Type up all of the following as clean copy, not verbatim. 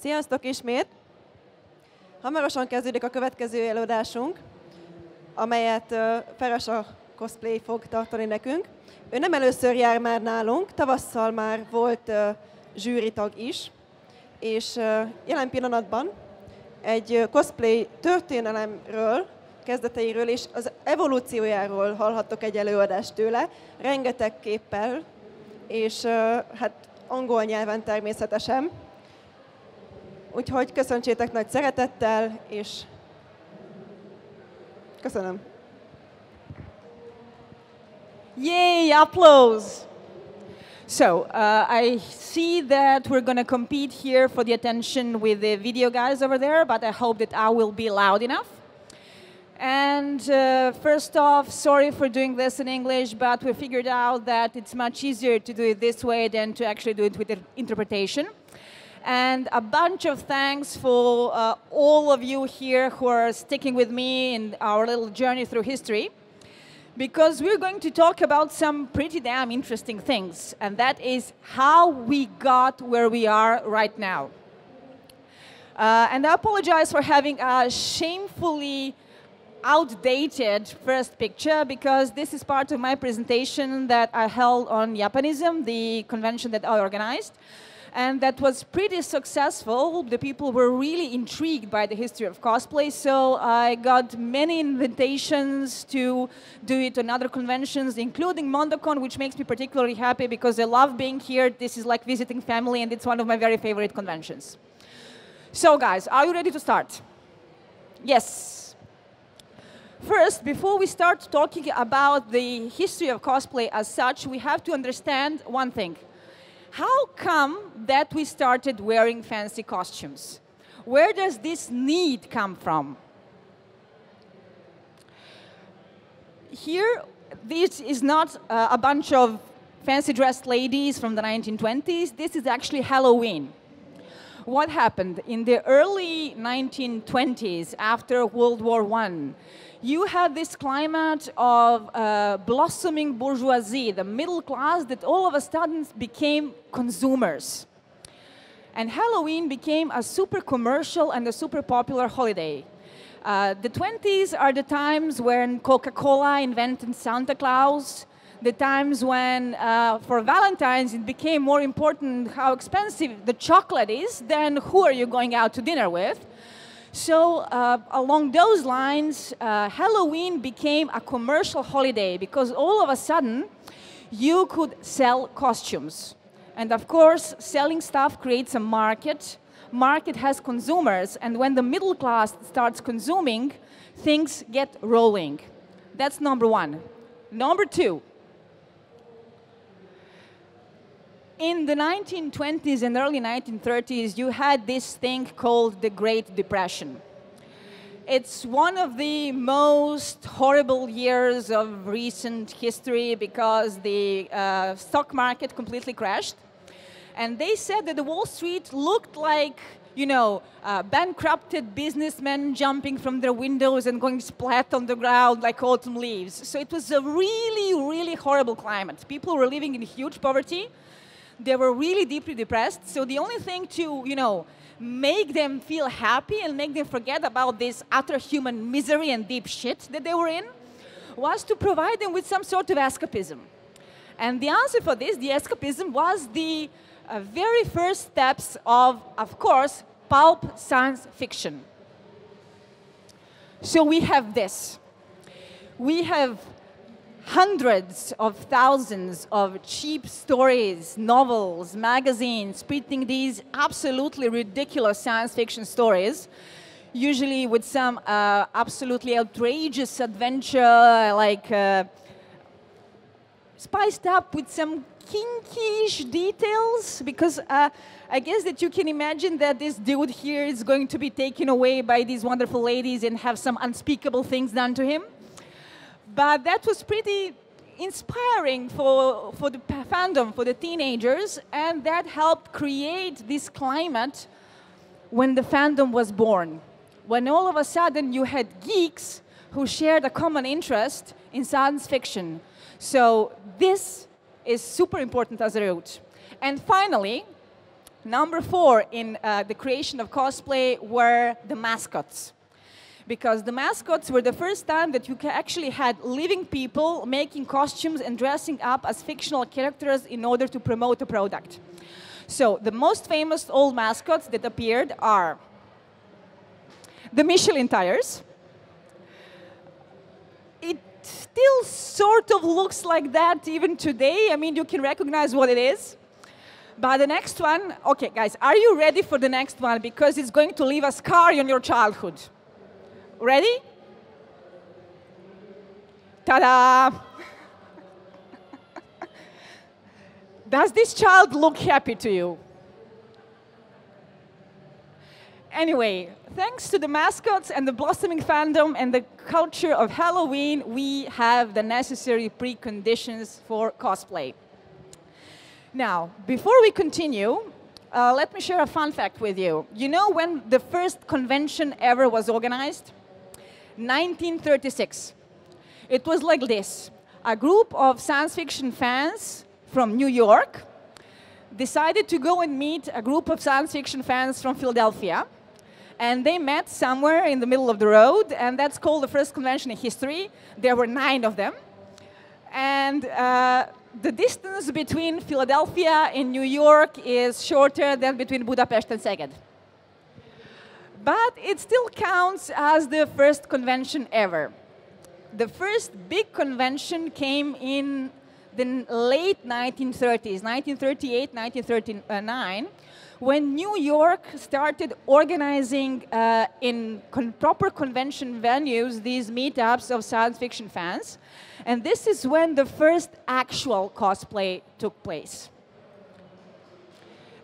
Sziasztok ismét! Hamarosan kezdődik a következő előadásunk, amelyet Ferasa Cosplay fog tartani nekünk. Ő nem először jár már nálunk, tavasszal már volt zsűritag is, és jelen pillanatban egy cosplay történelemről, kezdeteiről és az evolúciójáról hallhattok egy előadást tőle, rengeteg képpel, és hát angol nyelven természetesen. Úgyhogy köszöntsétek nagy szeretettel, és köszönöm. Yay, applause! So, I see that we're going to compete here for the attention with the video guys over there, but I hope that I will be loud enough. And first off, sorry for doing this in English, but we figured out that it's much easier to do it this way than to actually do it with interpretation. And a bunch of thanks for all of you here who are sticking with me in our little journey through history, because we're going to talk about some pretty damn interesting things, and that is how we got where we are right now. And I apologize for having a shamefully outdated first picture, because this is part of my presentation that I held on Japanism, the convention that I organized. And that was pretty successful. The people were really intrigued by the history of cosplay, so I got many invitations to do it on other conventions, including MondoCon, which makes me particularly happy because I love being here. This is like visiting family, and it's one of my very favorite conventions. So guys, are you ready to start? Yes. First, before we start talking about the history of cosplay as such, we have to understand one thing. How come that we started wearing fancy costumes? Where does this need come from? Here, this is not a bunch of fancy dressed ladies from the 1920s. This is actually Halloween. What happened? In the early 1920s, after World War I, you had this climate of blossoming bourgeoisie, the middle class, that all of a sudden became consumers. And Halloween became a super commercial and a super popular holiday. The 20s are the times when Coca-Cola invented Santa Claus, the times when, for Valentine's, it became more important how expensive the chocolate is than who are you going out to dinner with. So along those lines, Halloween became a commercial holiday because all of a sudden you could sell costumes. And of course, selling stuff creates a market. Market has consumers, and when the middle class starts consuming, things get rolling. That's number one. Number two, in the 1920s and early 1930s, you had this thing called the Great Depression. It's one of the most horrible years of recent history because the stock market completely crashed. And they said that the Wall Street looked like, you know, bankrupted businessmen jumping from their windows and going splat on the ground like autumn leaves. So it was a really, really horrible climate. People were living in huge poverty. They were really deeply depressed, so the only thing to, you know, make them feel happy and make them forget about this utter human misery and deep shit that they were in was to provide them with some sort of escapism. And the answer for this, the escapism, was the very first steps of course, pulp science fiction. So we have this. We have hundreds of thousands of cheap stories, novels, magazines, printing these absolutely ridiculous science fiction stories, usually with some absolutely outrageous adventure, like spiced up with some kinkish details, because I guess that you can imagine that this dude here is going to be taken away by these wonderful ladies and have some unspeakable things done to him. But that was pretty inspiring for the fandom, for the teenagers, and that helped create this climate when the fandom was born. When all of a sudden you had geeks who shared a common interest in science fiction. So this is super important as a route. And finally, Number 4 in the creation of cosplay were the mascots. Because the mascots were the first time that you actually had living people making costumes and dressing up as fictional characters in order to promote a product. So the most famous old mascots that appeared are the Michelin tires. It still sort of looks like that even today. I mean, you can recognize what it is. But the next one, okay, guys, are you ready for the next one? Because it's going to leave a scar on your childhood. Ready? Ta-da! Does this child look happy to you? Anyway, thanks to the mascots and the blossoming fandom and the culture of Halloween, we have the necessary preconditions for cosplay. Now, before we continue, let me share a fun fact with you. You know when the first convention ever was organized? 1936. It was like this. A group of science fiction fans from New York decided to go and meet a group of science fiction fans from Philadelphia. And they met somewhere in the middle of the road, and that's called the first convention in history. There were 9 of them. And the distance between Philadelphia and New York is shorter than between Budapest and Szeged. But it still counts as the first convention ever. The first big convention came in the late 1930s, 1938, 1939, when New York started organizing in proper convention venues these meetups of science fiction fans. And this is when the first actual cosplay took place.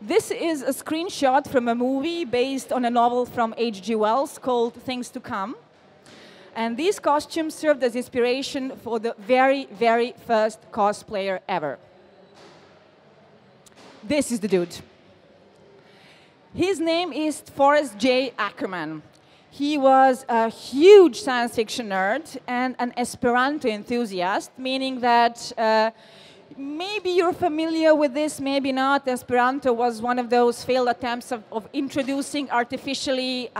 This is a screenshot from a movie based on a novel from H.G. Wells called Things to Come. And these costumes served as inspiration for the very, very first cosplayer ever. This is the dude. His name is Forrest J. Ackerman. He was a huge science fiction nerd and an Esperanto enthusiast, meaning that maybe you're familiar with this, maybe not. Esperanto was one of those failed attempts of introducing artificially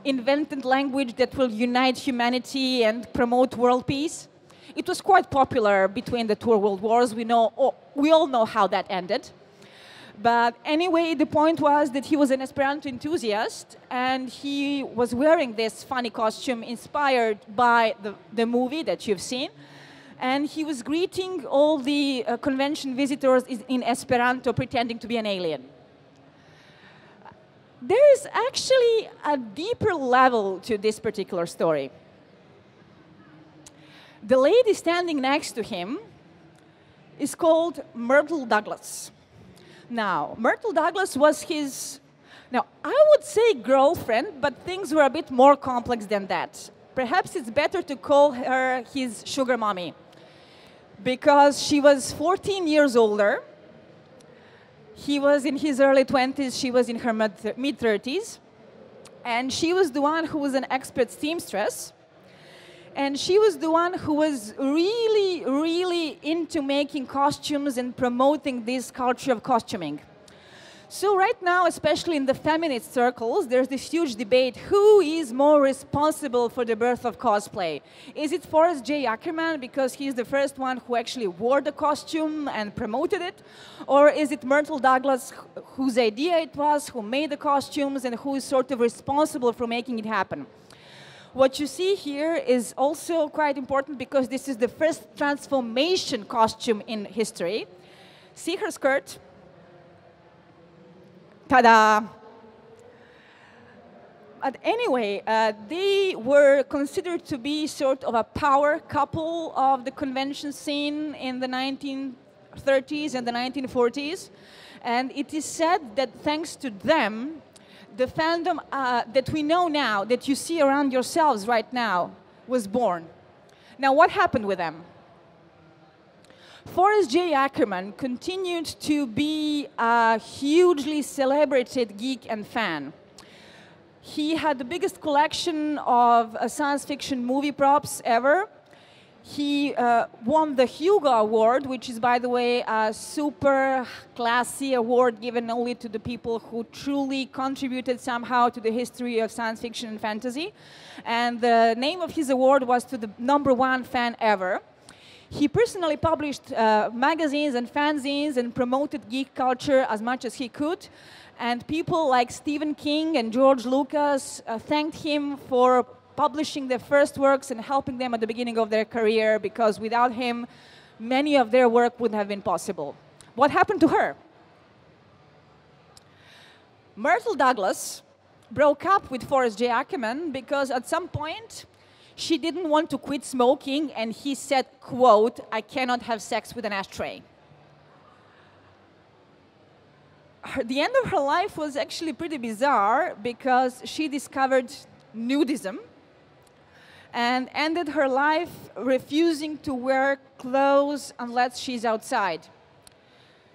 invented language that will unite humanity and promote world peace. It was quite popular between the 2 world wars. We all know how that ended. But anyway, the point was that he was an Esperanto enthusiast, and he was wearing this funny costume inspired by the movie that you've seen. And he was greeting all the convention visitors in Esperanto, pretending to be an alien. There is actually a deeper level to this particular story. The lady standing next to him is called Myrtle Douglas. Now, Myrtle Douglas was his, now I would say girlfriend, but things were a bit more complex than that. Perhaps it's better to call her his sugar mommy, because she was 14 years older. He was in his early 20s, she was in her mid-30s. And she was the one who was an expert seamstress. And she was the one who was really, really into making costumes and promoting this culture of costuming. So right now, especially in the feminist circles, there's this huge debate, who is more responsible for the birth of cosplay? Is it Forrest J. Ackerman, because he's the first one who actually wore the costume and promoted it? Or is it Myrtle Douglas, whose idea it was, who made the costumes, and who is sort of responsible for making it happen? What you see here is also quite important, because this is the first transformation costume in history. See her skirt? Ta-da! But anyway, they were considered to be sort of a power couple of the convention scene in the 1930s and the 1940s. And it is said that thanks to them, the fandom that we know now, that you see around yourselves right now, was born. Now, what happened with them? Forrest J. Ackerman continued to be a hugely celebrated geek and fan. He had the biggest collection of science fiction movie props ever. He won the Hugo Award, which is, by the way, a super classy award given only to the people who truly contributed somehow to the history of science fiction and fantasy. And the name of his award was to the #1 fan ever. He personally published magazines and fanzines and promoted geek culture as much as he could. And people like Stephen King and George Lucas thanked him for publishing their first works and helping them at the beginning of their career, because without him, many of their work wouldn't have been possible. What happened to her? Myrtle Douglas broke up with Forrest J. Ackerman because at some point, she didn't want to quit smoking, and he said, quote, "I cannot have sex with an ashtray." The end of her life was actually pretty bizarre because she discovered nudism and ended her life refusing to wear clothes unless she's outside.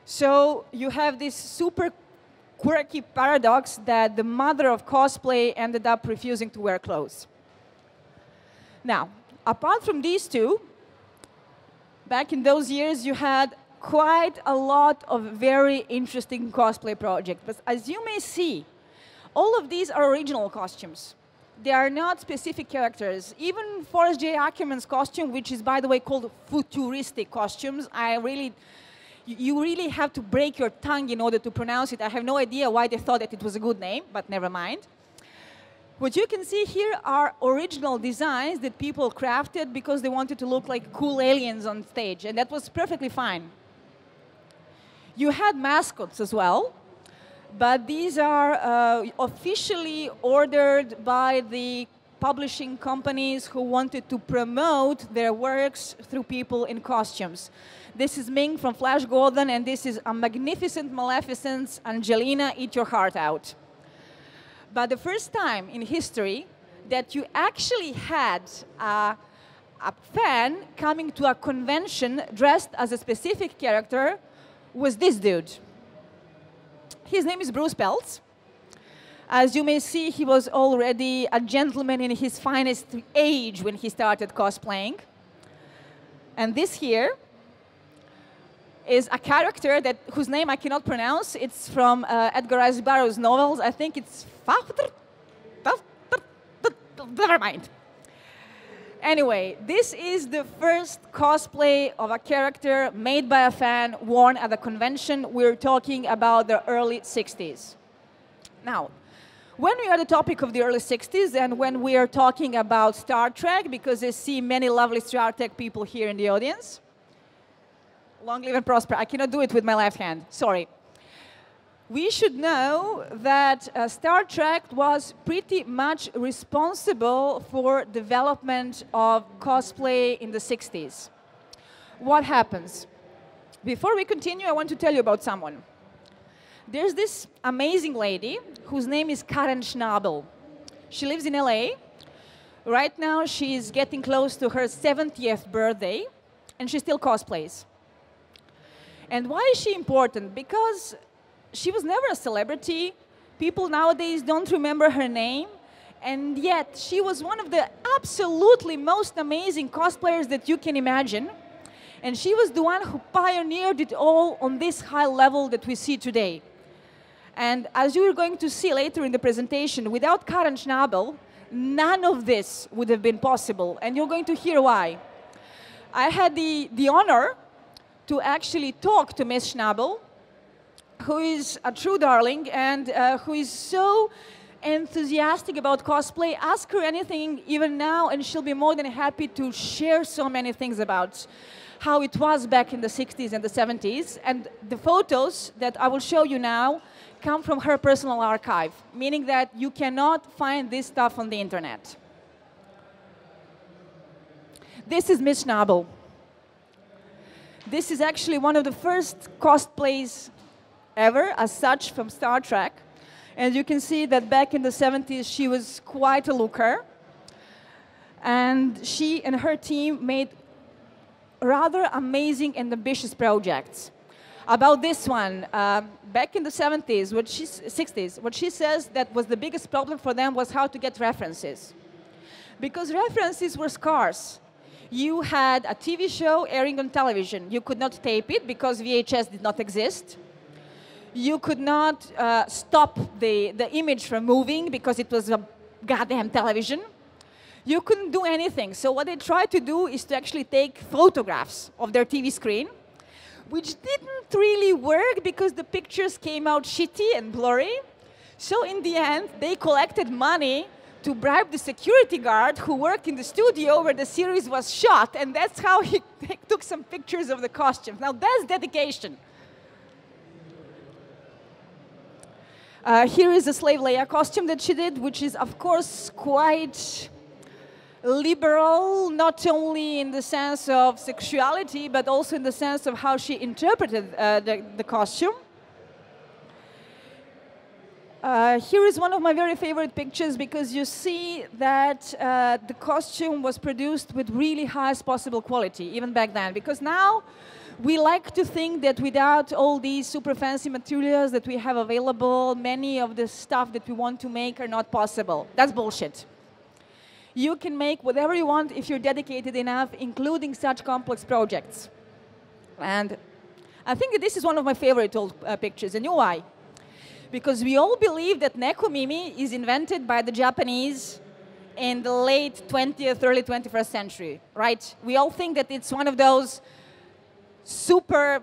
So you have this super quirky paradox that the mother of cosplay ended up refusing to wear clothes. Now, apart from these two, back in those years, you had quite a lot of very interesting cosplay projects. But as you may see, all of these are original costumes. They are not specific characters. Even Forrest J. Ackerman's costume, which is, by the way, called futuristic costumes, you really have to break your tongue in order to pronounce it. I have no idea why they thought that it was a good name, but never mind. What you can see here are original designs that people crafted because they wanted to look like cool aliens on stage, and that was perfectly fine. You had mascots as well, but these are officially ordered by the publishing companies who wanted to promote their works through people in costumes. This is Ming from Flash Gordon, and this is A Magnificent Maleficence, Angelina, Eat Your Heart Out. But the first time in history that you actually had a fan coming to a convention dressed as a specific character was this dude. His name is Bruce Peltz. As you may see, he was already a gentleman in his finest age when he started cosplaying. And this here is a character whose name I cannot pronounce. It's from Edgar Rice Burroughs' novels. I think it's... Never mind. Anyway, this is the first cosplay of a character made by a fan, worn at a convention. We're talking about the early 60s. Now, when we are the topic of the early 60s and when we are talking about Star Trek, because I see many lovely Star Trek people here in the audience. Long live and prosper. I cannot do it with my left hand. Sorry. We should know that Star Trek was pretty much responsible for development of cosplay in the 60s. What happens? Before we continue, I want to tell you about someone. There's this amazing lady whose name is Karen Schnabel. She lives in LA. Right now, she's getting close to her 70th birthday, and she still cosplays. And why is she important? Because she was never a celebrity. People nowadays don't remember her name. And yet, she was one of the absolutely most amazing cosplayers that you can imagine. And she was the one who pioneered it all on this high level that we see today. And as you are going to see later in the presentation, without Karen Schnabel, none of this would have been possible. And you're going to hear why. I had the honor to actually talk to Miss Schnabel, who is a true darling and who is so enthusiastic about cosplay. Ask her anything even now, and she'll be more than happy to share so many things about how it was back in the 60s and the 70s. And the photos that I will show you now come from her personal archive, meaning that you cannot find this stuff on the internet. This is Miss Schnabel. This is actually one of the first cosplays ever, as such, from Star Trek. And you can see that back in the 70s, she was quite a looker. And she and her team made rather amazing and ambitious projects. About this one, back in the 70s, 60s, what she says that was the biggest problem for them was how to get references. Because references were scarce. You had a TV show airing on television. You could not tape it because VHS did not exist. You could not stop the image from moving because it was a goddamn television. You couldn't do anything. So what they tried to do is to actually take photographs of their TV screen, which didn't really work because the pictures came out shitty and blurry. So in the end, they collected money to bribe the security guard who worked in the studio where the series was shot, and that's how he took some pictures of the costumes. Now that's dedication. Here is a Slave Leia costume that she did, which is, of course, quite liberal, not only in the sense of sexuality, but also in the sense of how she interpreted the costume. Here is one of my very favorite pictures because you see that the costume was produced with really highest possible quality, even back then. Because now we like to think that without all these super fancy materials that we have available, many of the stuff that we want to make are not possible. That's bullshit. You can make whatever you want if you're dedicated enough, including such complex projects. And I think that this is one of my favorite old pictures, and you know why? Because we all believe that Nekomimi is invented by the Japanese in the late 20th, early 21st century, right? We all think that it's one of those super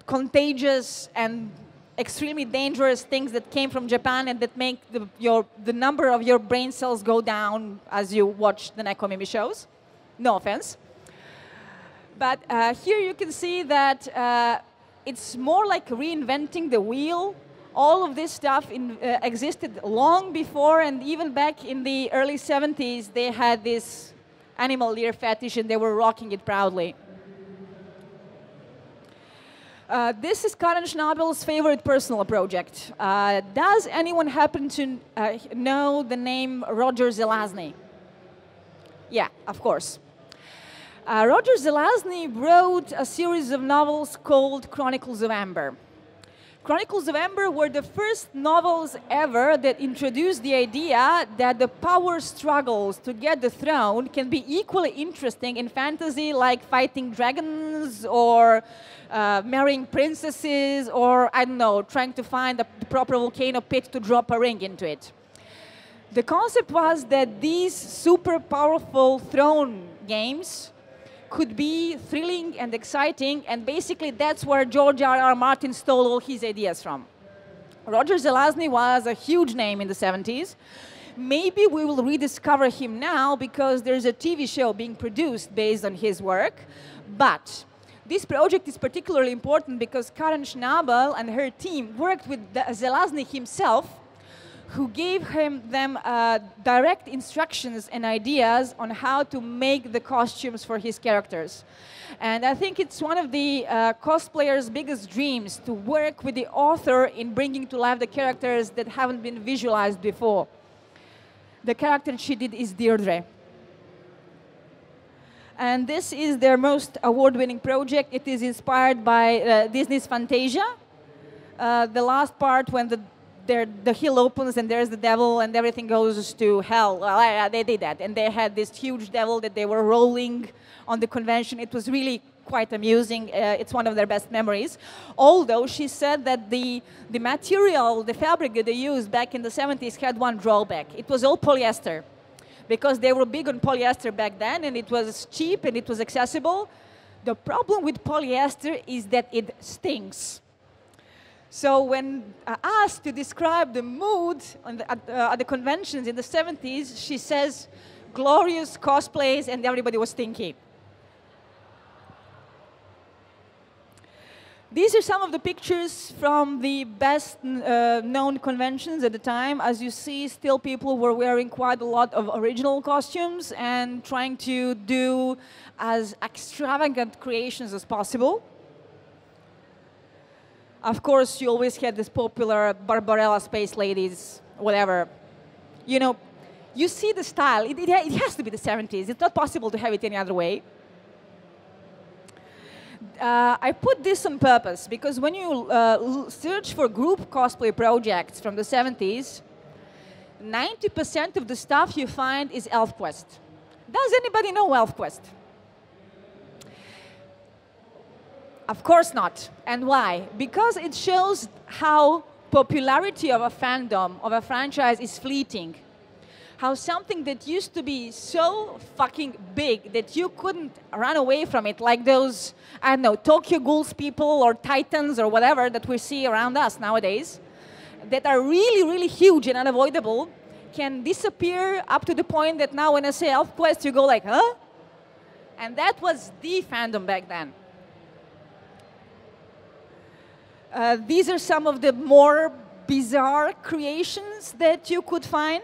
contagious and extremely dangerous things that came from Japan and that make the number of your brain cells go down as you watch the Nekomimi shows. No offense. But here you can see that it's more like reinventing the wheel. All of this stuff existed long before, and even back in the early 70s, they had this animal ear fetish and they were rocking it proudly. This is Karen Schnabel's favorite personal project. Does anyone happen to know the name Roger Zelazny? Yeah, of course. Roger Zelazny wrote a series of novels called Chronicles of Amber. Chronicles of Amber were the first novels ever that introduced the idea that the power struggles to get the throne can be equally interesting in fantasy, like fighting dragons or marrying princesses, or, I don't know, trying to find the proper volcano pit to drop a ring into it. The concept was that these super powerful throne games could be thrilling and exciting, and basically that's where George R.R. Martin stole all his ideas from. Roger Zelazny was a huge name in the 70s. Maybe we will rediscover him now because there's a TV show being produced based on his work, but this project is particularly important because Karen Schnabel and her team worked with Zelazny himself, who gave them direct instructions and ideas on how to make the costumes for his characters. And I think it's one of the cosplayers' biggest dreams to work with the author in bringing to life the characters that haven't been visualized before. The character she did is Deirdre. And this is their most award-winning project. It is inspired by Disney's Fantasia. The last part when the hill opens and there's the devil and everything goes to hell. Well, they did that. And they had this huge devil that they were rolling on the convention. It was really quite amusing. It's one of their best memories. Although she said that the material, the fabric that they used back in the 70s had one drawback. It was all polyester. Because they were big on polyester back then, and it was cheap and it was accessible. The problem with polyester is that it stinks. So when asked to describe the mood at the conventions in the 70s, she says, glorious cosplays, and everybody was stinky. These are some of the pictures from the best known conventions at the time. As you see, still people were wearing quite a lot of original costumes and trying to do as extravagant creations as possible. Of course, you always had this popular Barbarella space ladies, whatever. You know, you see the style. It has to be the 70s. It's not possible to have it any other way. I put this on purpose because when you search for group cosplay projects from the 70s, 90% of the stuff you find is ElfQuest. Does anybody know ElfQuest? Of course not. And why? Because it shows how popularity of a fandom, of a franchise, is fleeting. How something that used to be so fucking big that you couldn't run away from it, like those, I don't know, Tokyo Ghouls people or Titans or whatever that we see around us nowadays, that are really, really huge and unavoidable, can disappear up to the point that now when I say ElfQuest, you go like, huh? And that was the fandom back then. These are some of the more bizarre creations that you could find.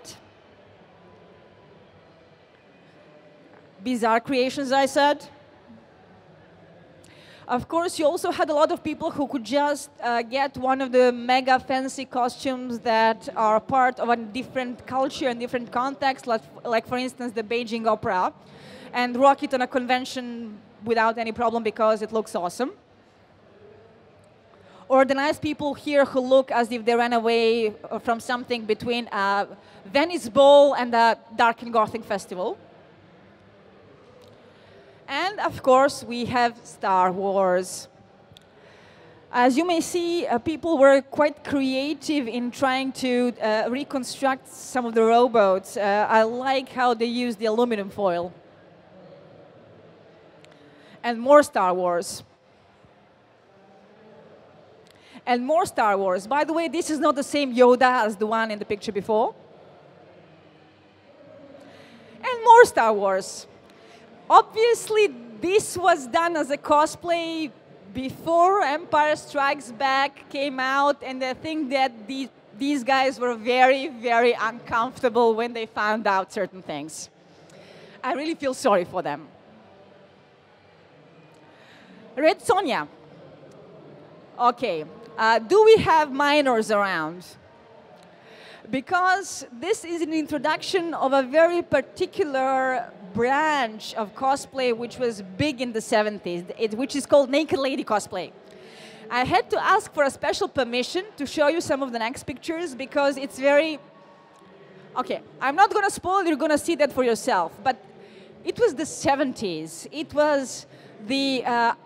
Bizarre creations, I said. Of course, you also had a lot of people who could just get one of the mega fancy costumes that are part of a different culture and different context, like for instance, the Beijing Opera, and rock it on a convention without any problem because it looks awesome. Or the nice people here who look as if they ran away from something between a Venice Ball and a Dark and Gothic festival. And of course, we have Star Wars. As you may see, people were quite creative in trying to reconstruct some of the rowboats. I like how they use the aluminum foil. And more Star Wars. And more Star Wars. By the way, this is not the same Yoda as the one in the picture before. And more Star Wars. Obviously, this was done as a cosplay before Empire Strikes Back came out, and I think that these guys were very, very uncomfortable when they found out certain things. I really feel sorry for them. Red Sonja. Okay, do we have minors around? Because this is an introduction of a very particular branch of cosplay which was big in the 70s, which is called Naked Lady cosplay. I had to ask for a special permission to show you some of the next pictures because it's very... Okay, I'm not going to spoil, you're going to see that for yourself, but it was the 70s. It was the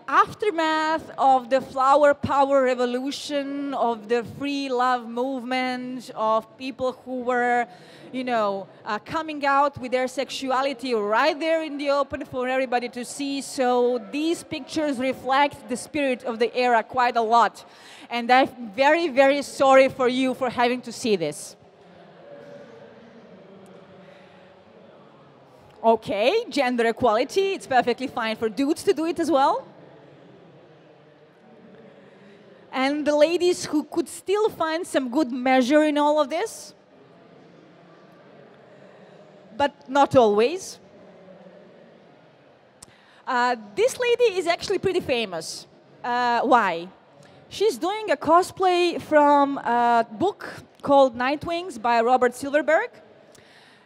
aftermath of the flower power revolution, of the free love movement, of people who were, you know, coming out with their sexuality right there in the open for everybody to see. So these pictures reflect the spirit of the era quite a lot. And I'm very, very sorry for you for having to see this. Okay, gender equality, it's perfectly fine for dudes to do it as well. And the ladies who could still find some good measure in all of this, but not always. This lady is actually pretty famous. Why? She's doing a cosplay from a book called Nightwings by Robert Silverberg.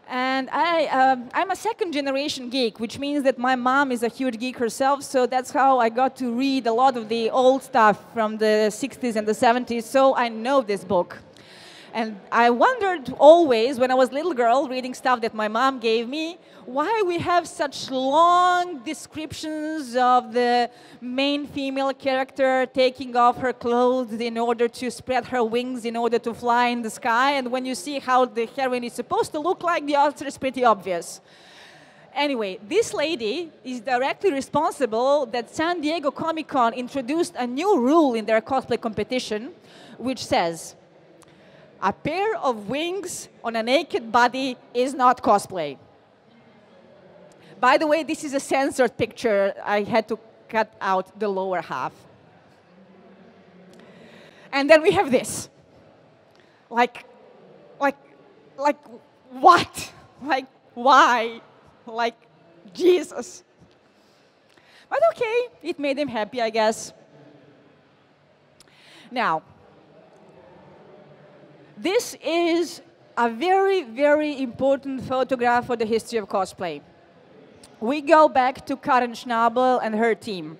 And I'm a second-generation geek, which means that my mom is a huge geek herself, so that's how I got to read a lot of the old stuff from the 60s and the 70s, so I know this book. And I wondered always, when I was a little girl reading stuff that my mom gave me, why we have such long descriptions of the main female character taking off her clothes in order to spread her wings in order to fly in the sky. And when you see how the heroine is supposed to look like, the answer is pretty obvious. Anyway, this lady is directly responsible that San Diego Comic-Con introduced a new rule in their cosplay competition, which says, a pair of wings on a naked body is not cosplay. By the way, this is a censored picture. I had to cut out the lower half. And then we have this. Like what? Like, why? Like, Jesus. But okay, it made him happy, I guess. Now, this is a very, very important photograph for the history of cosplay. We go back to Karen Schnabel and her team.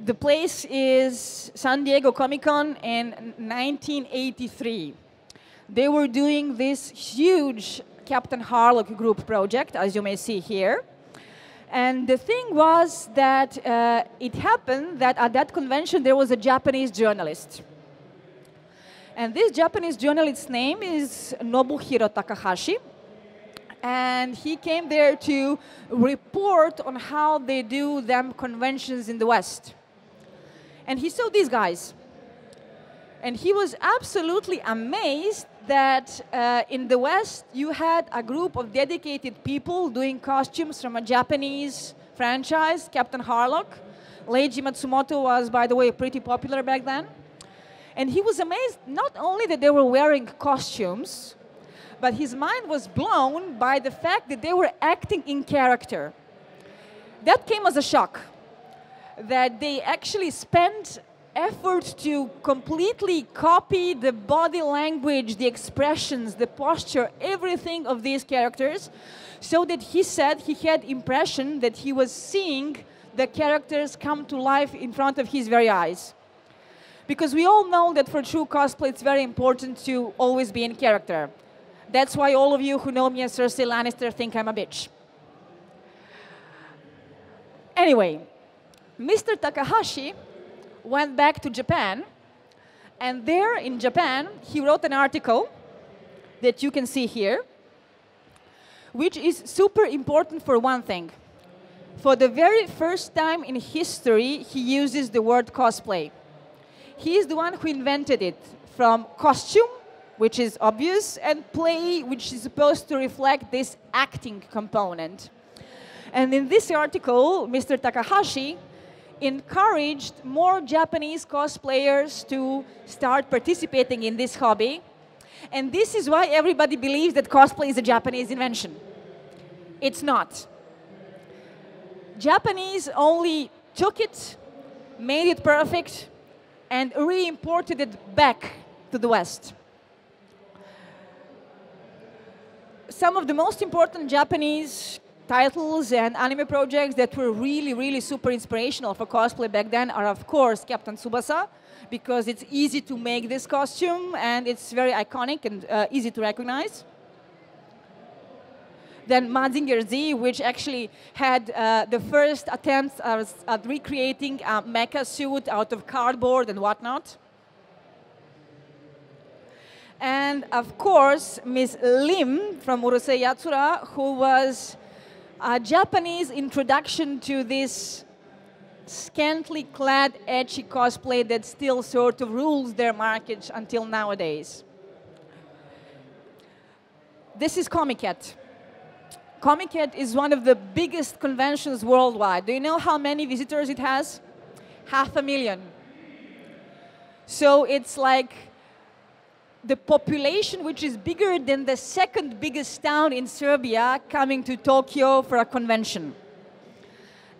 The place is San Diego Comic-Con in 1983. They were doing this huge Captain Harlock group project, as you may see here. And the thing was that it happened that at that convention there was a Japanese journalist. And this Japanese journalist's name is Nobuhiro Takahashi. And he came there to report on how they do them conventions in the West. And he saw these guys. And he was absolutely amazed that in the West you had a group of dedicated people doing costumes from a Japanese franchise, Captain Harlock. Leiji Matsumoto was, by the way, pretty popular back then. And he was amazed not only that they were wearing costumes, but his mind was blown by the fact that they were acting in character. That came as a shock, that they actually spent effort to completely copy the body language, the expressions, the posture, everything of these characters, so that he said he had impression that he was seeing the characters come to life in front of his very eyes. Because we all know that for true cosplay, it's very important to always be in character. That's why all of you who know me as Cersei Lannister think I'm a bitch. Anyway, Mr. Takahashi went back to Japan, and there in Japan, he wrote an article that you can see here, which is super important for one thing. For the very first time in history, he uses the word cosplay. He is the one who invented it, from costume, which is obvious, and play, which is supposed to reflect this acting component. And in this article, Mr. Takahashi encouraged more Japanese cosplayers to start participating in this hobby. And this is why everybody believes that cosplay is a Japanese invention. It's not. Japanese only took it, made it perfect, and re-imported it back to the West. Some of the most important Japanese titles and anime projects that were really, really super inspirational for cosplay back then are, of course, Captain Tsubasa, because it's easy to make this costume and it's very iconic and easy to recognize. Then Mazinger Z, which actually had the first attempts at recreating a mecha suit out of cardboard and whatnot. And of course, Miss Lim from Urusei Yatsura, who was a Japanese introduction to this scantily clad, edgy cosplay that still sort of rules their market until nowadays. This is Comiket. Comiket is one of the biggest conventions worldwide. Do you know how many visitors it has? 500,000. So it's like the population which is bigger than the second biggest town in Serbia coming to Tokyo for a convention.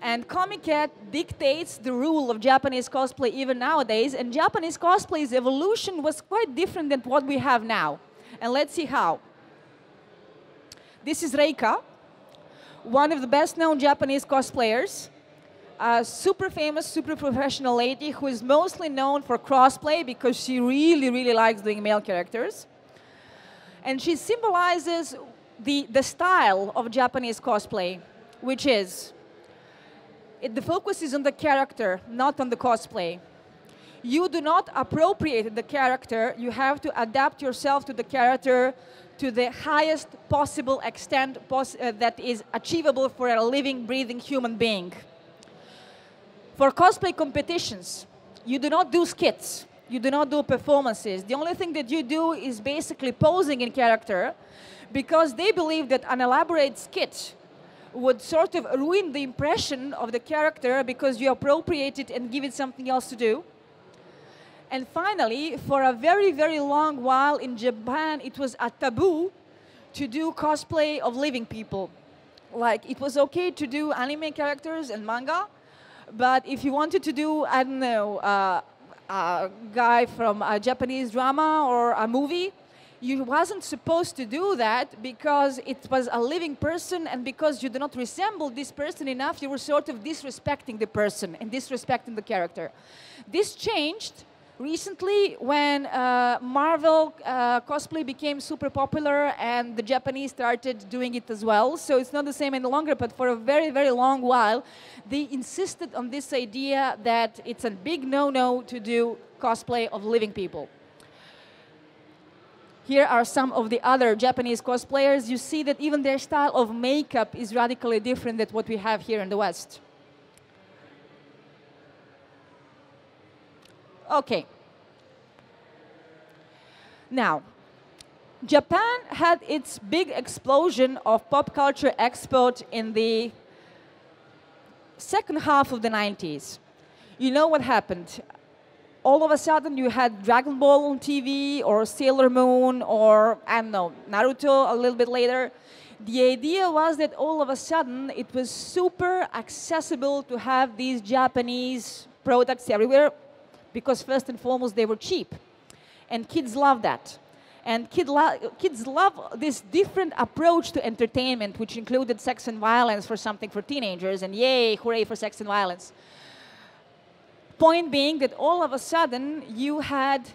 And Comiket dictates the rule of Japanese cosplay even nowadays, and Japanese cosplay's evolution was quite different than what we have now. And let's see how. This is Reika, one of the best-known Japanese cosplayers, a super famous, super professional lady who is mostly known for crossplay because she really, really likes doing male characters. And she symbolizes the style of Japanese cosplay, which is, the focus is on the character, not on the cosplay. You do not appropriate the character, you have to adapt yourself to the character to the highest possible extent that is achievable for a living, breathing human being. For cosplay competitions, you do not do skits, you do not do performances. The only thing that you do is basically posing in character, because they believe that an elaborate skit would sort of ruin the impression of the character because you appropriate it and give it something else to do. And finally, for a very, very long while in Japan, it was a taboo to do cosplay of living people. Like, it was okay to do anime characters and manga, but if you wanted to do, I don't know, a guy from a Japanese drama or a movie, you wasn't supposed to do that because it was a living person, and because you do not resemble this person enough, you were sort of disrespecting the person and disrespecting the character. This changed recently, when Marvel cosplay became super popular and the Japanese started doing it as well, so it's not the same any longer, but for a very, very long while, they insisted on this idea that it's a big no-no to do cosplay of living people. Here are some of the other Japanese cosplayers. You see that even their style of makeup is radically different than what we have here in the West. Okay. Now, Japan had its big explosion of pop culture export in the second half of the 90s. You know what happened? All of a sudden, you had Dragon Ball on TV, or Sailor Moon, or, I don't know, Naruto a little bit later. The idea was that all of a sudden, it was super accessible to have these Japanese products everywhere, because first and foremost, they were cheap. And kids love that. And kids love this different approach to entertainment, which included sex and violence for something for teenagers, and yay, hooray for sex and violence. Point being that all of a sudden you had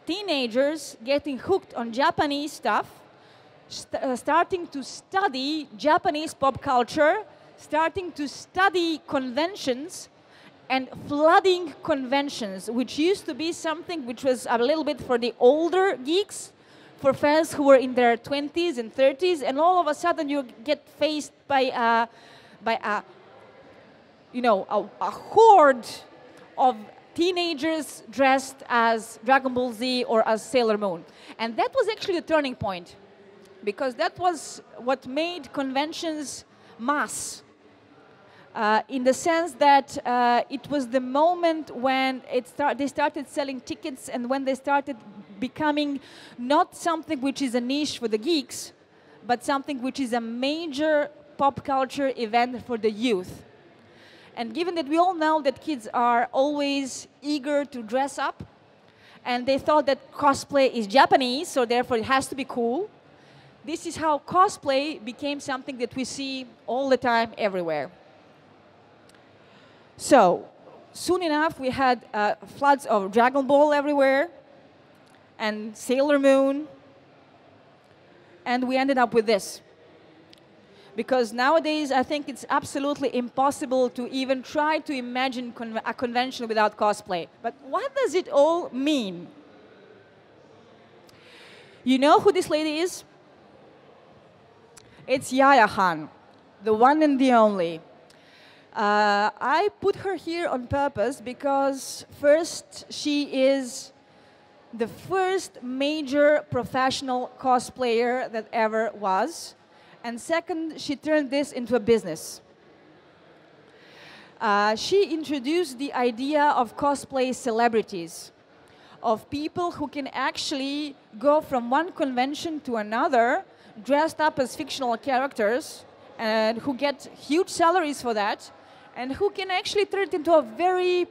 teenagers getting hooked on Japanese stuff, starting to study Japanese pop culture, starting to study conventions, and flooding conventions, which used to be something which was a little bit for the older geeks, for fans who were in their 20s and 30s, and all of a sudden you get faced by a horde of teenagers dressed as Dragon Ball Z or as Sailor Moon. And that was actually the turning point, because that was what made conventions mass, in the sense that it was the moment when they started selling tickets, and when they started becoming not something which is a niche for the geeks, but something which is a major pop culture event for the youth. And given that we all know that kids are always eager to dress up, and they thought that cosplay is Japanese, so therefore it has to be cool, this is how cosplay became something that we see all the time everywhere. So, soon enough, we had floods of Dragon Ball everywhere, and Sailor Moon, and we ended up with this. Because nowadays, I think it's absolutely impossible to even try to imagine a convention without cosplay. But what does it all mean? You know who this lady is? It's Yaya Han, the one and the only. I put her here on purpose because, first, she is the first major professional cosplayer that ever was. And second, she turned this into a business. She introduced the idea of cosplay celebrities, of people who can actually go from one convention to another, dressed up as fictional characters, and who get huge salaries for that, and who can actually turn it into a very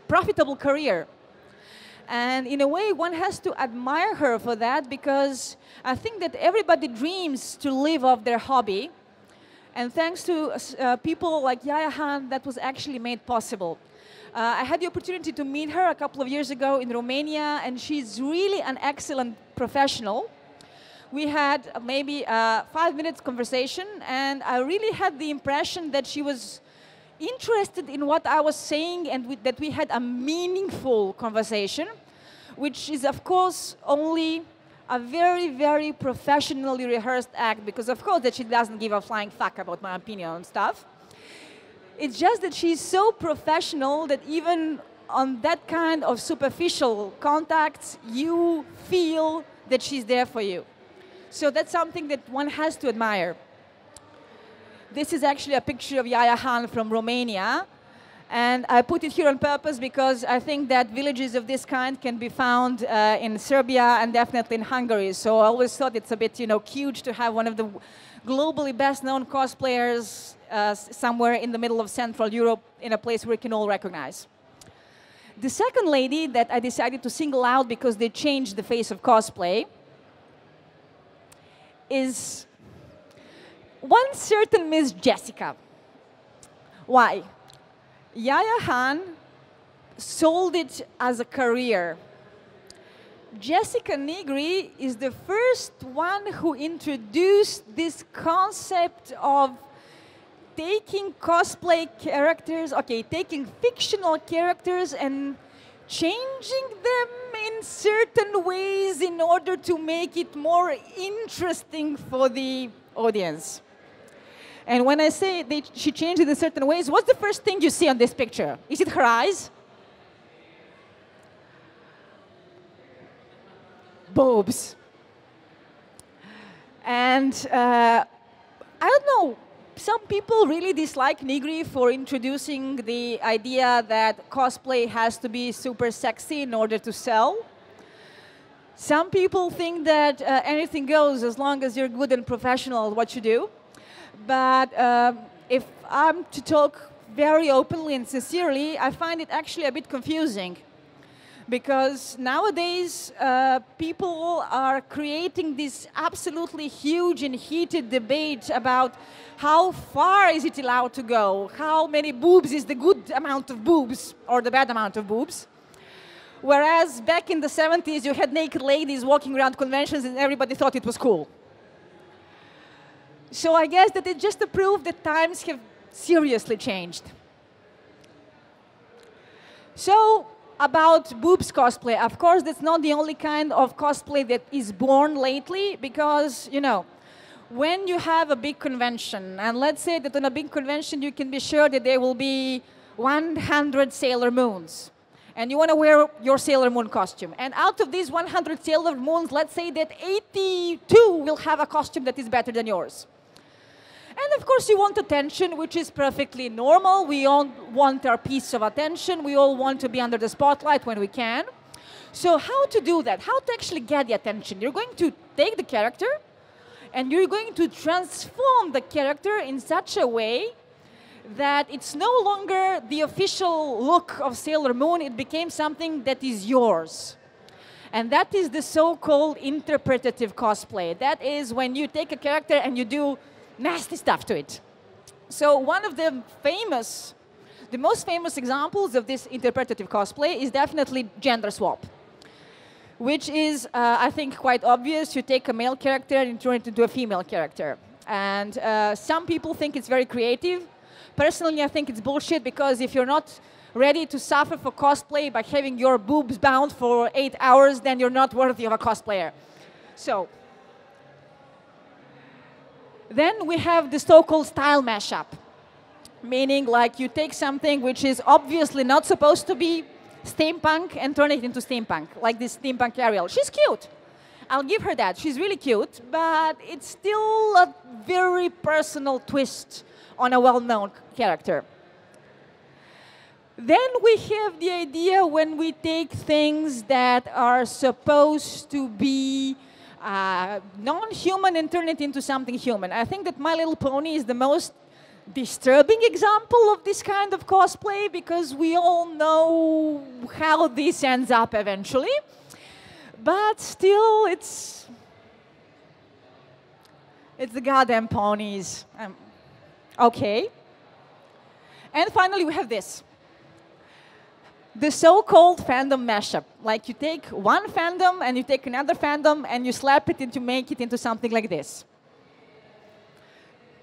profitable career. And in a way, one has to admire her for that, because I think that everybody dreams to live off their hobby. And thanks to people like Yaya Han, that was actually made possible. I had the opportunity to meet her a couple of years ago in Romania, and she's really an excellent professional. We had maybe a 5-minute conversation, and I really had the impression that she was interested in what I was saying, and that we had a meaningful conversation, which is, of course, only a very, very professionally rehearsed act, because, of course, that she doesn't give a flying fuck about my opinion on stuff. It's just that she's so professional that even on that kind of superficial contacts, you feel that she's there for you. So that's something that one has to admire. This is actually a picture of Yaya Han from Romania. And I put it here on purpose because I think that villages of this kind can be found in Serbia and definitely in Hungary. So I always thought it's a bit, cute to have one of the globally best-known cosplayers somewhere in the middle of Central Europe in a place where we can all recognize. The second lady that I decided to single out because they changed the face of cosplay is one certain Miss Jessica. Why? Yaya Han sold it as a career. Jessica Nigri is the first one who introduced this concept of taking cosplay characters, taking fictional characters and changing them in certain ways in order to make it more interesting for the audience. And when I say she changed it in certain ways, what's the first thing you see on this picture? Is it her eyes? Boobs. And I don't know, some people really dislike Nigri for introducing the idea that cosplay has to be super sexy in order to sell. Some people think that anything goes as long as you're good and professional at what you do. But if I'm to talk very openly and sincerely, I find it actually a bit confusing. Because nowadays, people are creating this absolutely huge and heated debate about how far is it allowed to go, how many boobs is the good amount of boobs or the bad amount of boobs. Whereas back in the 70s, you had naked ladies walking around conventions and everybody thought it was cool. So I guess that it's just a proof that times have seriously changed. So, about boobs cosplay, of course, that's not the only kind of cosplay that is born lately, because, you know, when you have a big convention, and let's say that on a big convention you can be sure that there will be 100 Sailor Moons, and you want to wear your Sailor Moon costume. And out of these 100 Sailor Moons, let's say that 82 will have a costume that is better than yours. And of course, you want attention, which is perfectly normal. We all want our piece of attention. We all want to be under the spotlight when we can. So how to do that? How to actually get the attention? You're going to take the character, and you're going to transform the character in such a way that it's no longer the official look of Sailor Moon. It became something that is yours. And that is the so-called interpretative cosplay. That is when you take a character and you do nasty stuff to it. So one of the most famous examples of this interpretative cosplay is definitely gender swap, which is, I think, quite obvious. You take a male character and turn it into a female character. And some people think it's very creative. Personally, I think it's bullshit, because if you're not ready to suffer for cosplay by having your boobs bound for 8 hours, then you're not worthy of a cosplayer. So then we have the so-called style mashup, meaning like you take something which is obviously not supposed to be steampunk and turn it into steampunk, like this steampunk Ariel. She's cute. I'll give her that. She's really cute, but it's still a very personal twist on a well-known character. Then we have the idea when we take things that are supposed to be non-human and turn it into something human. I think that My Little Pony is the most disturbing example of this kind of cosplay, because we all know how this ends up eventually. But still, it's the goddamn ponies. Okay. And finally, we have this. The so-called fandom mashup. Like you take one fandom and you take another fandom and you slap it and you make it into something like this.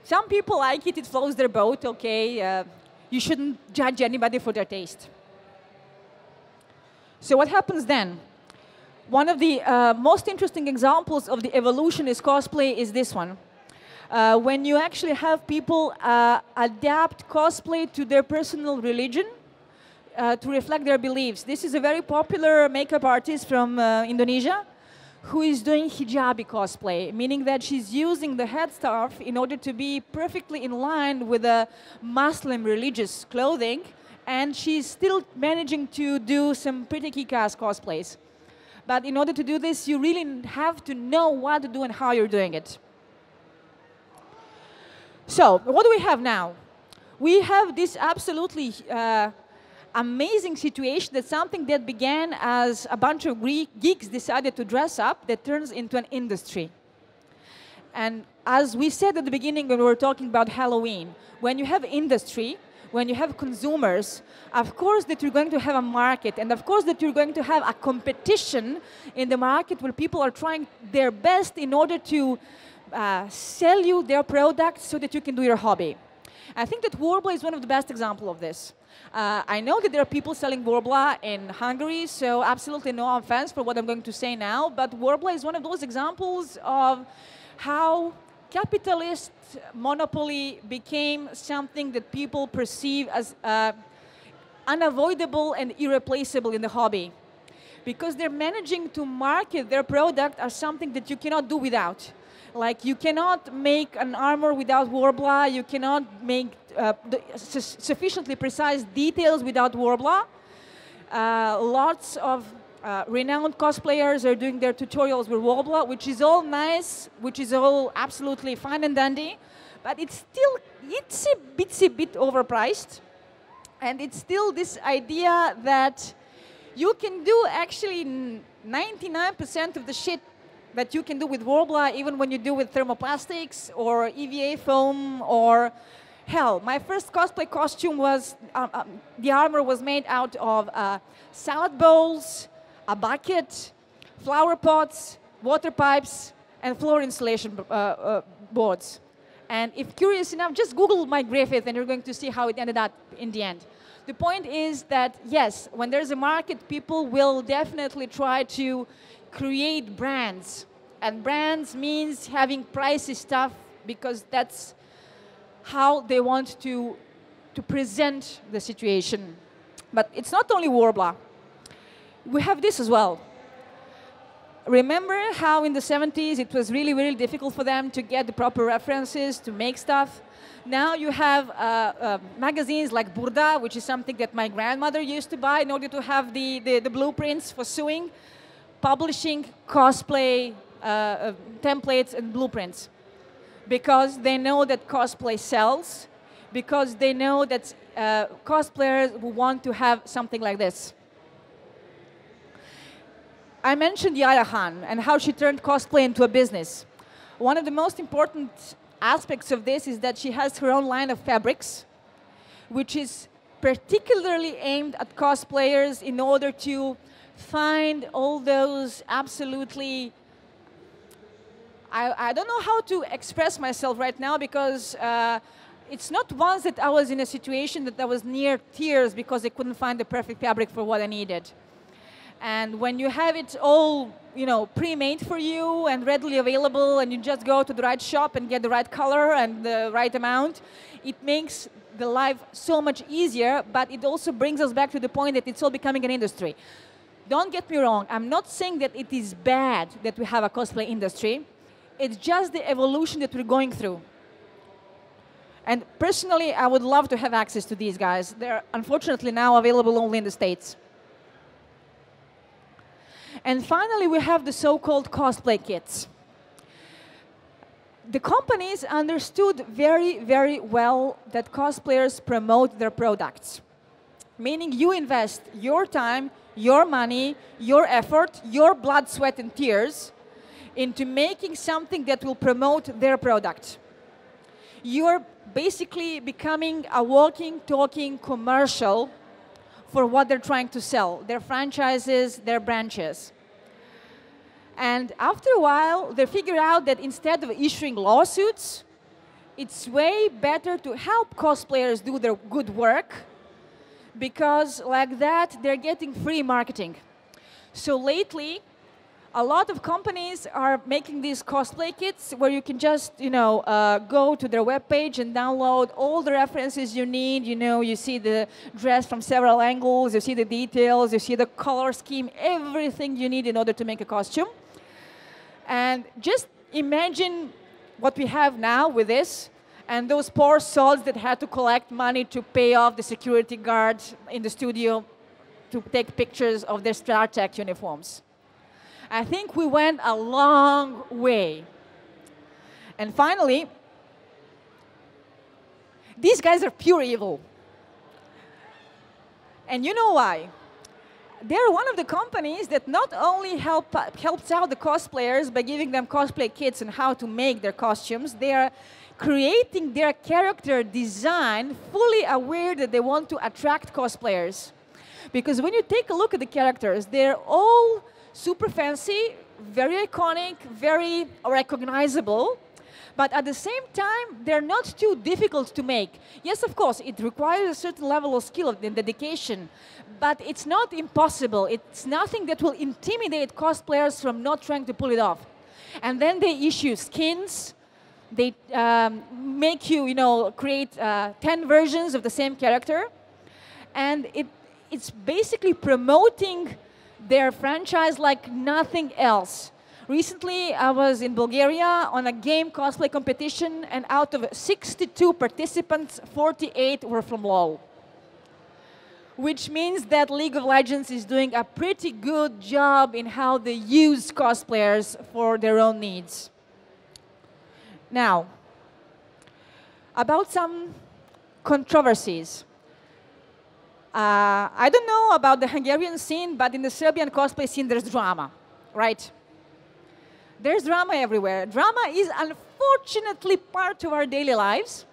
Some people like it, it floats their boat, okay. You shouldn't judge anybody for their taste. So what happens then? One of the most interesting examples of the evolutionist cosplay is this one. When you actually have people adapt cosplay to their personal religion, to reflect their beliefs. This is a very popular makeup artist from Indonesia who is doing hijabi cosplay, meaning that she's using the headscarf in order to be perfectly in line with the Muslim religious clothing, and she's still managing to do some pretty kick-ass cosplays. But in order to do this, you really have to know what to do and how you're doing it. So, what do we have now? We have this absolutely amazing situation that something that began as a bunch of geeks decided to dress up that turns into an industry. And as we said at the beginning when we were talking about Halloween, when you have industry, when you have consumers, of course that you're going to have a market, and of course that you're going to have a competition in the market where people are trying their best in order to sell you their products so that you can do your hobby. I think that Worbla is one of the best examples of this. I know that there are people selling Worbla in Hungary, so absolutely no offense for what I'm going to say now, but Worbla is one of those examples of how capitalist monopoly became something that people perceive as unavoidable and irreplaceable in the hobby. Because they're managing to market their product as something that you cannot do without. Like, you cannot make an armor without Worbla, you cannot make sufficiently precise details without Worbla. Lots of renowned cosplayers are doing their tutorials with Worbla, which is all nice, which is all absolutely fine and dandy, but it's still itsy bit overpriced. And it's still this idea that you can do actually 99% of the shit that you can do with Worbla, even when you do with thermoplastics or EVA foam or hell. My first cosplay costume was, the armor was made out of salad bowls, a bucket, flower pots, water pipes, and floor insulation boards. And if curious enough, just Google my Griffith and you're going to see how it ended up in the end. The point is that, yes, when there's a market, people will definitely try to create brands. And brands means having pricey stuff because that's how they want to present the situation. But it's not only Worbla. We have this as well. Remember how in the 70s it was really, really difficult for them to get the proper references to make stuff? Now you have magazines like Burda, which is something that my grandmother used to buy in order to have the blueprints for sewing, publishing cosplay templates and blueprints. Because they know that cosplay sells, because they know that cosplayers will want to have something like this. I mentioned Yaya Khan and how she turned cosplay into a business. One of the most important aspects of this is that she has her own line of fabrics, which is particularly aimed at cosplayers in order to find all those absolutely... I don't know how to express myself right now because it's not once that I was in a situation that I was near tears because I couldn't find the perfect fabric for what I needed. And when you have it all, you know, pre-made for you and readily available, and you just go to the right shop and get the right color and the right amount, it makes the life so much easier, but it also brings us back to the point that it's all becoming an industry. Don't get me wrong, I'm not saying that it is bad that we have a cosplay industry. It's just the evolution that we're going through. And personally, I would love to have access to these guys. They're unfortunately now available only in the States. And finally, we have the so-called cosplay kits. The companies understood very, very well that cosplayers promote their products. Meaning you invest your time, your money, your effort, your blood, sweat, and tears into making something that will promote their product. You're basically becoming a walking, talking commercial for what they're trying to sell, their franchises, their branches. And after a while, they figure out that instead of issuing lawsuits, it's way better to help cosplayers do their good work, because like that, they're getting free marketing. So lately, a lot of companies are making these cosplay kits where you can just, go to their webpage and download all the references you need. You see the dress from several angles, you see the details, you see the color scheme, everything you need in order to make a costume. And just imagine what we have now with this, and those poor souls that had to collect money to pay off the security guards in the studio to take pictures of their Star Trek uniforms. I think we went a long way. And finally, these guys are pure evil. And you know why? they're one of the companies that not only helps out the cosplayers by giving them cosplay kits and how to make their costumes, they are creating their character design fully aware that they want to attract cosplayers. Because when you take a look at the characters, they're all super fancy, very iconic, very recognizable, but at the same time, they're not too difficult to make. Yes, of course, it requires a certain level of skill and dedication, but it's not impossible. It's nothing that will intimidate cosplayers from not trying to pull it off. And then they issue skins. They make you, create 10 versions of the same character. And it's basically promoting their franchise like nothing else. Recently, I was in Bulgaria on a game cosplay competition, and out of 62 participants, 48 were from LoL. Which means that League of Legends is doing a pretty good job in how they use cosplayers for their own needs. Now, about some controversies. I don't know about the Hungarian scene, but in the Serbian cosplay scene, there's drama, right? There's drama everywhere. Drama is unfortunately part of our daily lives.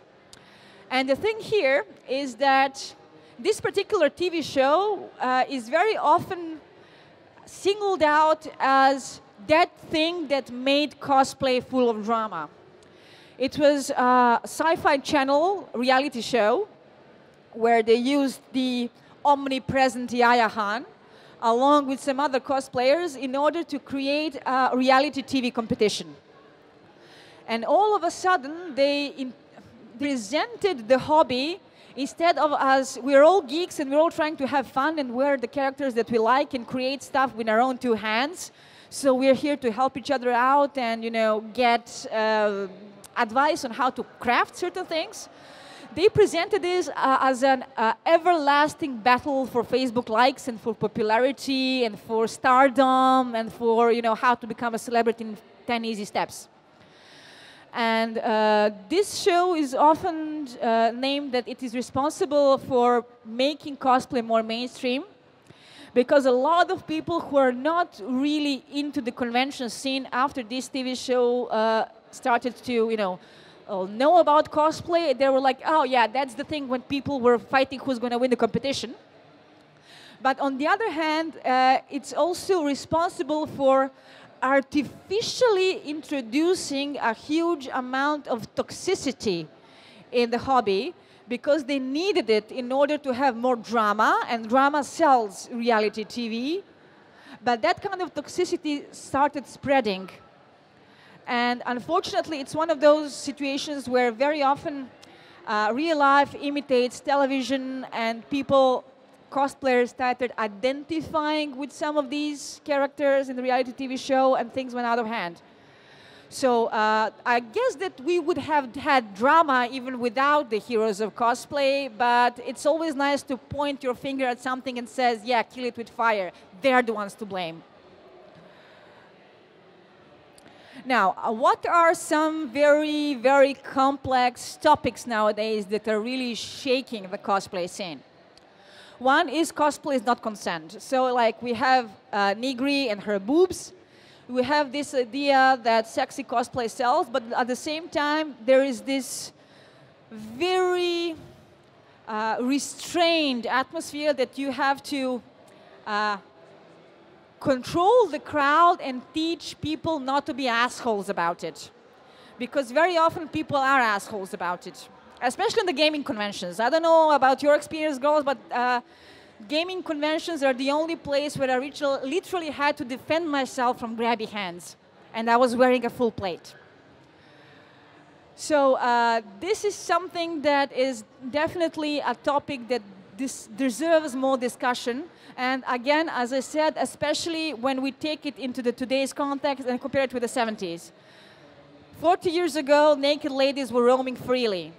And the thing here is that this particular TV show is very often singled out as that thing that made cosplay full of drama. It was a sci-fi channel reality show where they used the omnipresent Yaya Han along with some other cosplayers in order to create a reality TV competition. And all of a sudden, they presented the hobby instead of as we're all geeks and we're all trying to have fun and wear the characters that we like and create stuff with our own two hands. So we're here to help each other out and, get advice on how to craft certain things. They presented this as an everlasting battle for Facebook likes and for popularity and for stardom and for how to become a celebrity in 10 easy steps. And this show is often named that it is responsible for making cosplay more mainstream, because a lot of people who are not really into the convention scene after this TV show started to know about cosplay. They were like, oh yeah, that's the thing when people were fighting who's going to win the competition. But on the other hand, it's also responsible for artificially introducing a huge amount of toxicity in the hobby because they needed it in order to have more drama, and drama sells reality TV. But that kind of toxicity started spreading. And unfortunately, it's one of those situations where very often real life imitates television, and cosplayers started identifying with some of these characters in the reality TV show, and things went out of hand. So I guess that we would have had drama even without the heroes of cosplay, but it's always nice to point your finger at something and says, yeah, kill it with fire. They're the ones to blame. Now, what are some very, very complex topics nowadays that are really shaking the cosplay scene? One is cosplay is not consent. So, like, we have Nigri and her boobs. We have this idea that sexy cosplay sells, but at the same time, there is this very restrained atmosphere that you have to control the crowd and teach people not to be assholes about it. Because very often people are assholes about it, especially in the gaming conventions. I don't know about your experience, girls, but gaming conventions are the only place where I literally had to defend myself from grabby hands. And I was wearing a full plate. So this is something that is definitely a topic that deserves more discussion. And again, as I said, especially when we take it into today's context and compare it with the 70s. 40 years ago, naked ladies were roaming freely.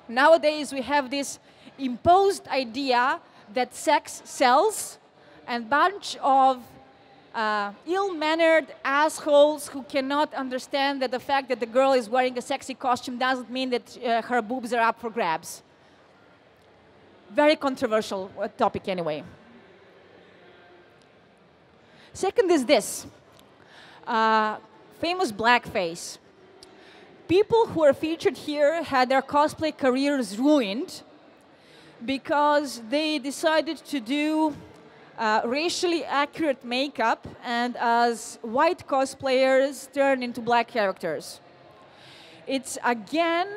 Nowadays, we have this imposed idea that sex sells, and a bunch of ill-mannered assholes who cannot understand that the fact that the girl is wearing a sexy costume doesn't mean that her boobs are up for grabs. Very controversial topic anyway. Second is this, famous blackface. People who are featured here had their cosplay careers ruined because they decided to do racially accurate makeup and as white cosplayers turn into black characters. It's again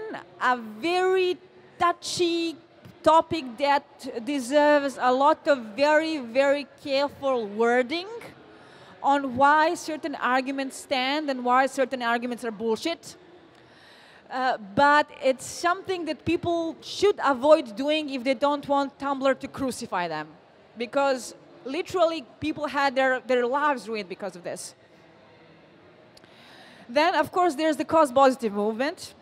a very touchy topic that deserves a lot of very, very careful wording on why certain arguments stand and why certain arguments are bullshit. But it's something that people should avoid doing if they don't want Tumblr to crucify them. Because literally, people had their lives ruined because of this. Then, of course, there's the cos-positive movement.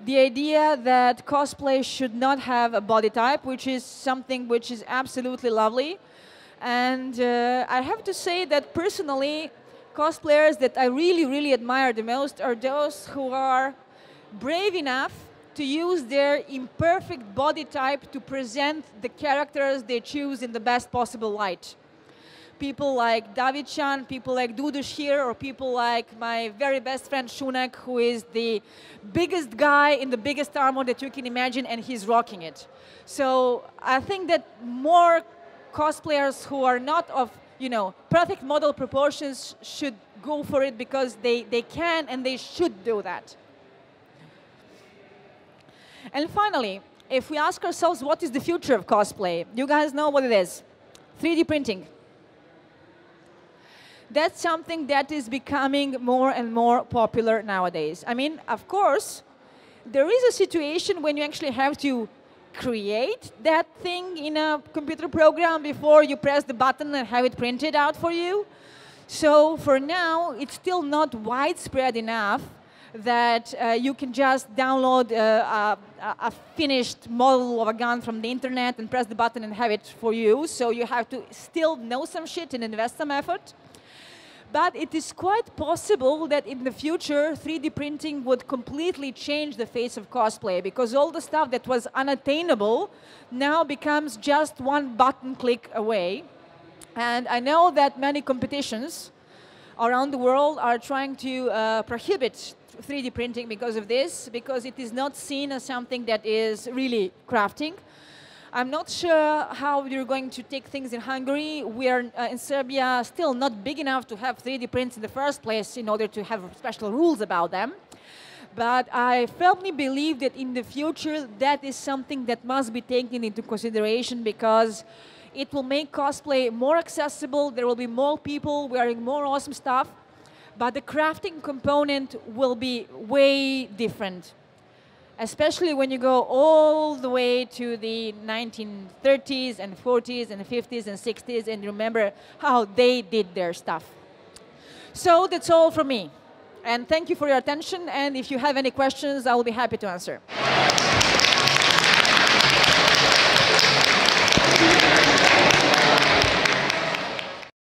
The idea that cosplay should not have a body type, which is something which is absolutely lovely. And I have to say that personally, cosplayers that I really, really admire the most are those who are brave enough to use their imperfect body type to present the characters they choose in the best possible light. People like David-chan, people like Dudush here, or people like my very best friend Shunek, who is the biggest guy in the biggest armor that you can imagine, and he's rocking it. So I think that more cosplayers who are not of, perfect model proportions should go for it because they can and they should do that. And finally, if we ask ourselves what is the future of cosplay, you guys know what it is. 3D printing. That's something that is becoming more and more popular nowadays. I mean, of course, there is a situation when you actually have to create that thing in a computer program before you press the button and have it printed out for you. So for now, it's still not widespread enough that you can just download a finished model of a gun from the internet and press the button and have it for you. So you have to still know some shit and invest some effort. But it is quite possible that in the future, 3D printing would completely change the face of cosplay because all the stuff that was unattainable now becomes just one button click away. And I know that many competitions around the world are trying to prohibit 3D printing because of this, because it is not seen as something that is really crafting. I'm not sure how you're going to take things in Hungary. We are in Serbia still not big enough to have 3D prints in the first place in order to have special rules about them. But I firmly believe that in the future that is something that must be taken into consideration because it will make cosplay more accessible, there will be more people wearing more awesome stuff, but the crafting component will be way different. Especially when you go all the way to the 1930s and 40s and 50s and 60s and remember how they did their stuff. So that's all from me. And thank you for your attention. And if you have any questions, I will be happy to answer.